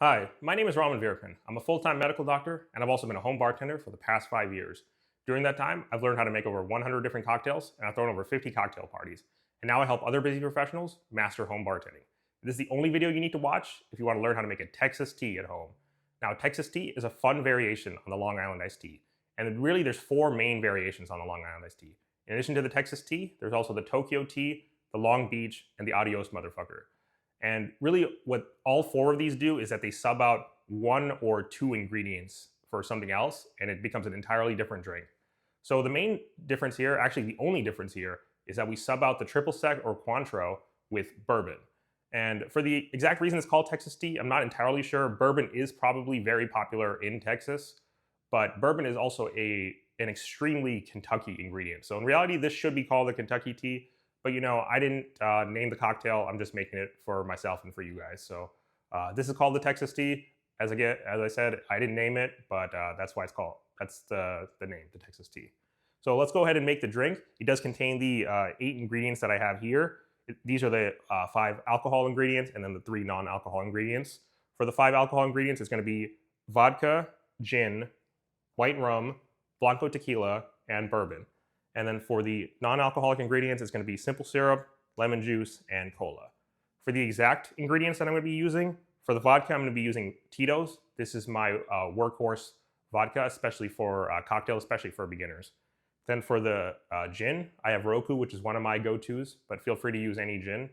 Hi, my name is Raman Veerappan. I'm a full-time medical doctor, and I've also been a home bartender for the past 5 years. During that time, I've learned how to make over 100 different cocktails, and I've thrown over 50 cocktail parties. And now I help other busy professionals master home bartending. This is the only video you need to watch if you want to learn how to make a Texas tea at home. Now, Texas tea is a fun variation on the Long Island iced tea. And really, there's four main variations on the Long Island iced tea. In addition to the Texas tea, there's also the Tokyo tea, the Long Beach, and the Adios Motherfucker. And really, what all four of these do is that they sub out one or two ingredients for something else, and it becomes an entirely different drink. So the main difference here, actually the only difference here, is that we sub out the triple sec or Cointreau with bourbon. And for the exact reason it's called Texas tea, I'm not entirely sure. Bourbon is probably very popular in Texas, but bourbon is also an extremely Kentucky ingredient. So in reality, this should be called a Kentucky tea, but I didn't name the cocktail. I'm just making it for myself and for you guys. So this is called the Texas tea. As I said, I didn't name it, but that's why it's called. That's the name, the Texas tea. So let's go ahead and make the drink. It does contain the 8 ingredients that I have here. These are the 5 alcohol ingredients and then the 3 non-alcohol ingredients. For the 5 alcohol ingredients, it's going to be vodka, gin, white rum, blanco tequila, and bourbon. And then for the non-alcoholic ingredients, it's going to be simple syrup, lemon juice, and cola. For the exact ingredients that I'm going to be using, for the vodka, I'm going to be using Tito's. This is my workhorse vodka, especially for cocktails, especially for beginners. Then for the gin, I have Roku, which is one of my go-tos, but feel free to use any gin.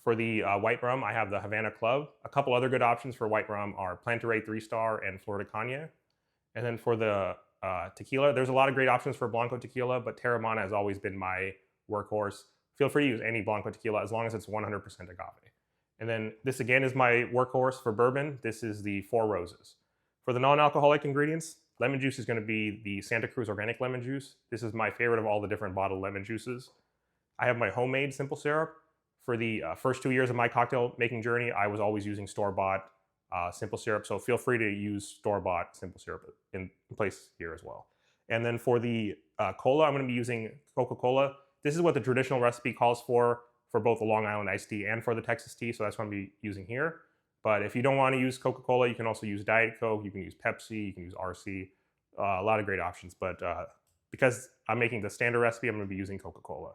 For the white rum, I have the Havana Club. A couple other good options for white rum are Plantaray 3-Star and Florida Cognac. And then for the tequila, there's a lot of great options for Blanco tequila, but Terramana has always been my workhorse. Feel free to use any Blanco tequila as long as it's 100% agave. And then this again is my workhorse for bourbon. This is the Four Roses. For the non-alcoholic ingredients, lemon juice is going to be the Santa Cruz organic lemon juice. This is my favorite of all the different bottled lemon juices. I have my homemade simple syrup. For the first 2 years of my cocktail making journey, I was always using store-bought simple syrup, so feel free to use store-bought simple syrup in place here as well. And then for the cola, I'm going to be using Coca-Cola. This is what the traditional recipe calls for both the Long Island iced tea and for the Texas tea, so that's what I'm going to be using here. But if you don't want to use Coca-Cola, you can also use Diet Coke, you can use Pepsi, you can use RC, a lot of great options. But because I'm making the standard recipe, I'm going to be using Coca-Cola.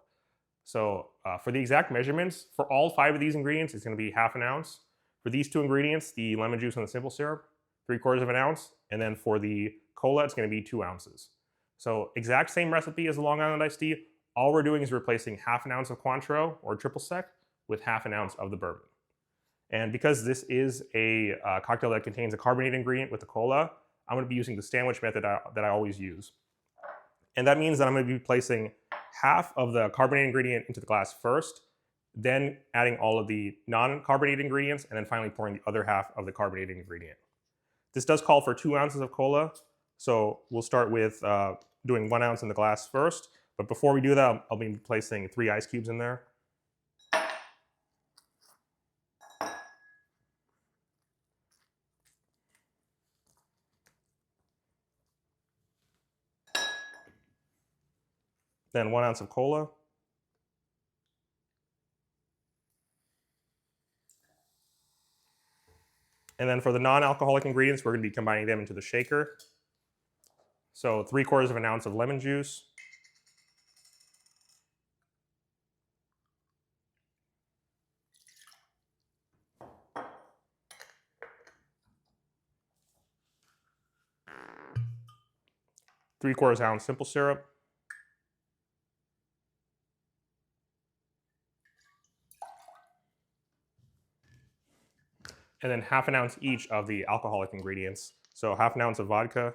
So for the exact measurements, for all 5 of these ingredients, it's going to be half an ounce. For these 2 ingredients, the lemon juice and the simple syrup, 3/4 of an ounce. And then for the cola, it's going to be 2 ounces. So exact same recipe as the Long Island iced tea. All we're doing is replacing half an ounce of Cointreau or triple sec with half an ounce of the bourbon. And because this is a cocktail that contains a carbonated ingredient with the cola, I'm going to be using the sandwich method that I always use. And that means that I'm going to be placing half of the carbonated ingredient into the glass first, then adding all of the non-carbonated ingredients, and then finally pouring the other half of the carbonated ingredient. This does call for 2 ounces of cola, so we'll start with doing 1 ounce in the glass first. But before we do that, I'll be placing 3 ice cubes in there. Then 1 ounce of cola. And then for the non-alcoholic ingredients, we're going to be combining them into the shaker. So 3/4 of an ounce of lemon juice. Three-quarters ounce simple syrup. And then half an ounce each of the alcoholic ingredients. So half an ounce of vodka.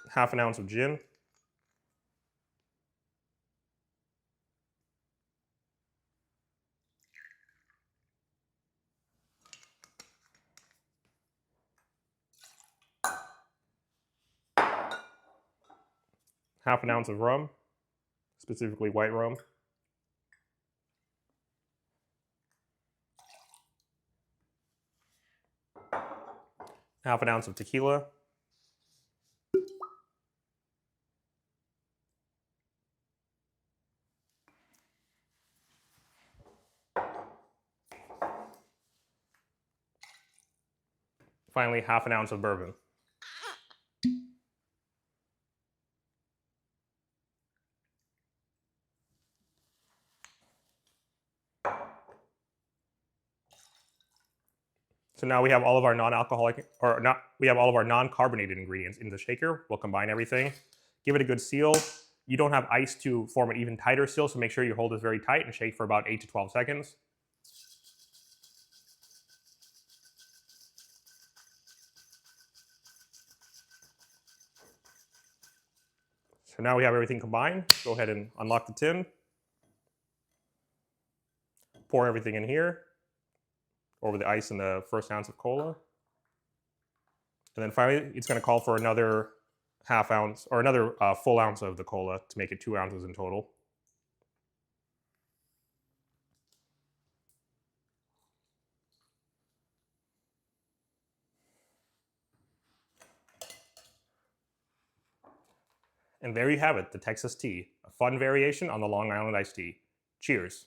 Half an ounce of gin. Half an ounce of rum, specifically white rum. Half an ounce of tequila. Finally, half an ounce of bourbon. So now we have all of our non-alcoholic, or not, we have all of our non-carbonated ingredients in the shaker. We'll combine everything, give it a good seal. You don't have ice to form an even tighter seal, so make sure you hold this very tight and shake for about 8 to 12 seconds. So now we have everything combined. Go ahead and unlock the tin. Pour everything in here over the ice and the first ounce of cola. And then finally, it's going to call for another half ounce or another full ounce of the cola to make it 2 ounces in total. And there you have it, the Texas tea, a fun variation on the Long Island iced tea. Cheers.